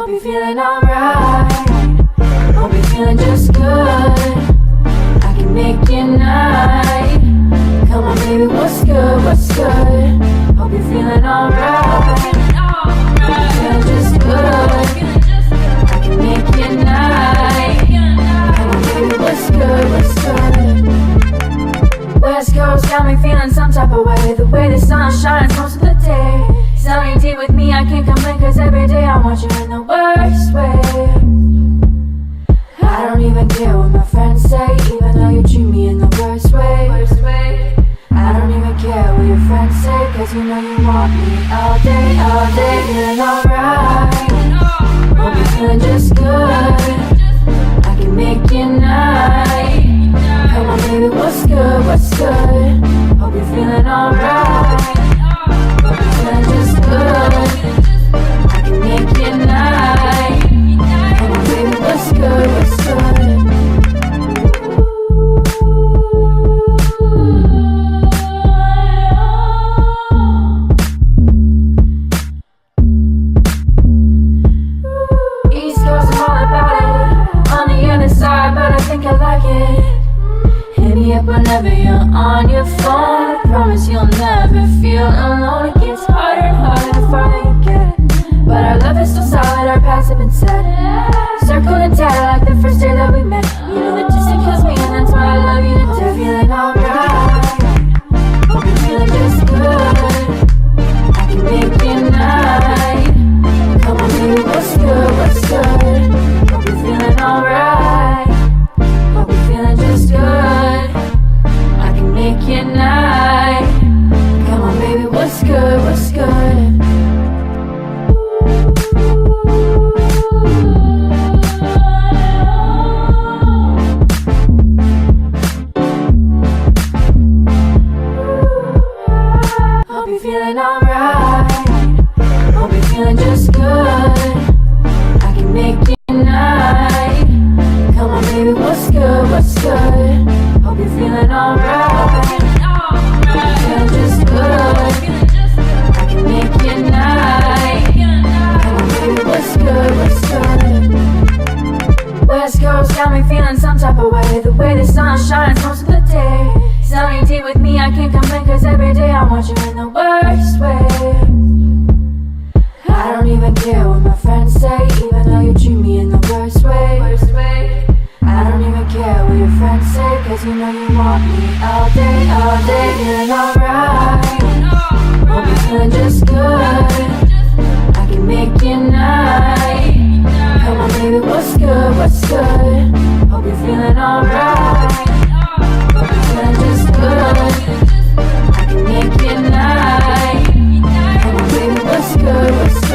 Hope you're feeling alright. Hope you're feeling just good. I can make your night. Come on baby, what's good, what's good? Hope you're feeling alright. Feeling just good. I can make your night. Come on baby, what's good, what's good? West Coast got me feeling some type of way. The way the sun shines most of the day. Sunny D with me, I can't complain, cause every day I want you in the worst way. I don't even care what my friends say, even though you treat me in the worst way. I don't even care what your friends say, cause you know you want me all day, feeling alright. Hope you're feeling just good. I can make your night. Come on baby, what's good, what's good? Hope you're feeling alright. Hope you're feeling just good. I can make your night. Come on baby, what's good, what's good? East Coast, I'm all about it. On the other side, but I think I like it. Hit me up whenever you're on your phone. I promise you'll never feel alone. It gets harder and harder the farther you get, but our love is still solid, our paths have been set. Circled and tied like the first day that we met. You know that distance kills me and that's why I love you to death. Feeling alright. Hope you're feeling just good. I can make your night. Come on baby, what's good, what's good? Hope you're feeling alright. Hope you're feeling just good. I can make your night. Come on baby, what's good, what's good? Hope you're feeling alright. Hope you're feeling just good. I can make your night. Come on baby, what's good, what's good? Hope you're feeling alright. Feeling just good. I can make your night. Come on baby, what's good, what's good? West Coast got me feeling some type of way. The way the sun shines most of the day. Sunny D with me, I can't complain, cause every day I want you in the worst way. I don't even care what my friends say, even though you treat me in the worst way. I don't even care what your friends say, cause you know you want me all day, feeling alright. Hope you're feeling just good. I can make your night. Come on baby, what's good, what's good? Hope you're feeling alright. Hope you're feeling just good. I can make your night. Come on baby, what's good, what's good?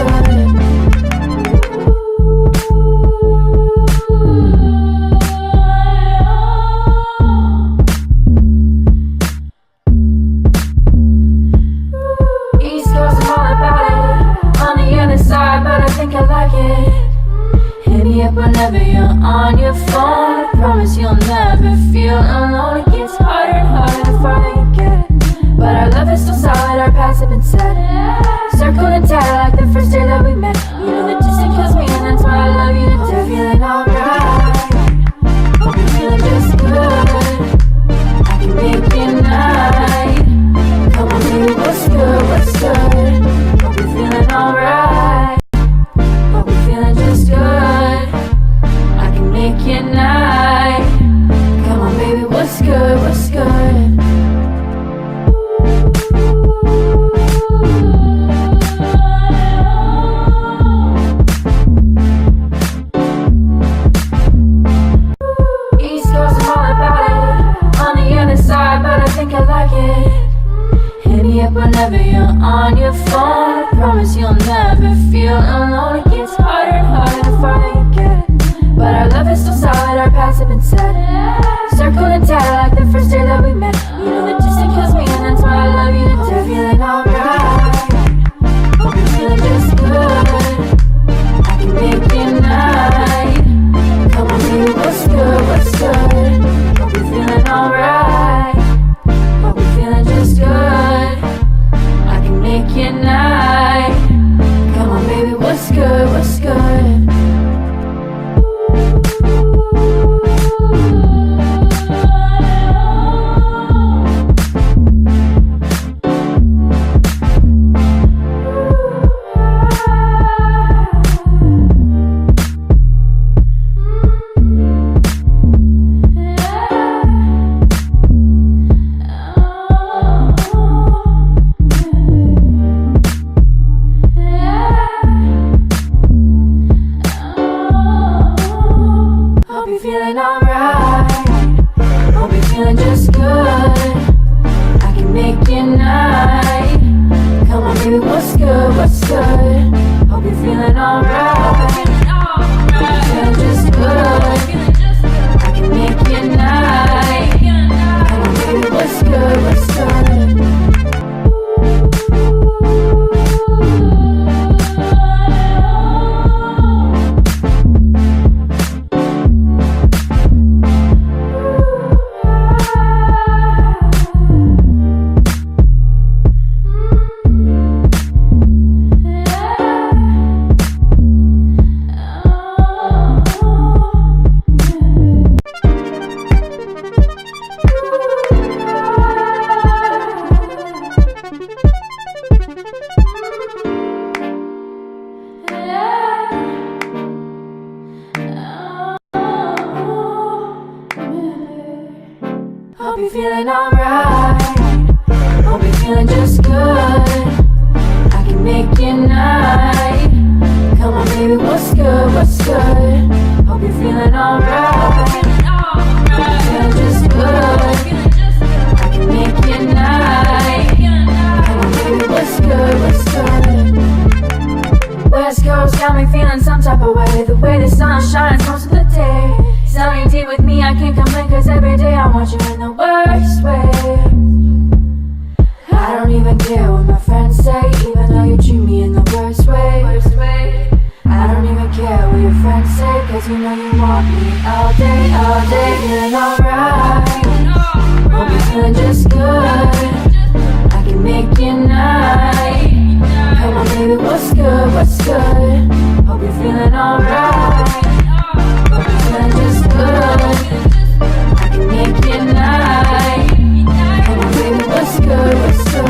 East Coast, I'm all about it. On the other side, but I think I like it. Hit me up whenever you're on your phone. I promise you'll never feel alone. It gets harder and harder the farther you get, but our love is still solid, our paths have been set. Circled and tied like the first day that we met. You know that distance kills me and that's why I love you to death. Feeling alright. Hope you're feeling just good. I can make your night. Come on baby, what's good, what's good? Hope you're feeling alright. Hope you're feeling just good. I can make your night. Come on baby, what's good, what's good? you're feeling alright. Hope you're feeling just good. I can make your night. Come on baby, what's good, what's good? Hope you're feeling alright. Hope you're feeling just good. I can make your night. Come on baby, what's good, what's good? West Coast got me feeling some type of way. The way the sun shines most of the day. Something deep with me, I can't complain, cause every day I want you in the worst way. I don't even care what my friends say, even though you treat me in the worst way. I don't even care what your friends say, cause you know you want me all day, feeling alright. Hope you're feeling just good. I can make your night. Come on baby, what's good, what's good? Hope you're feeling alright. Hope you're feeling just good. I can make your night. Come on baby, what's good, what's good?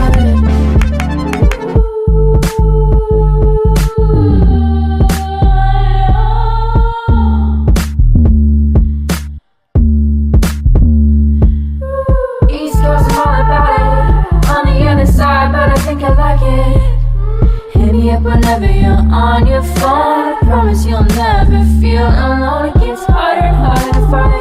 East Coast, I'm all about it. On the other side, but I think I like it. Hit me up whenever you're on your phone. I promise you'll never feel alone. It gets harder and harder the farther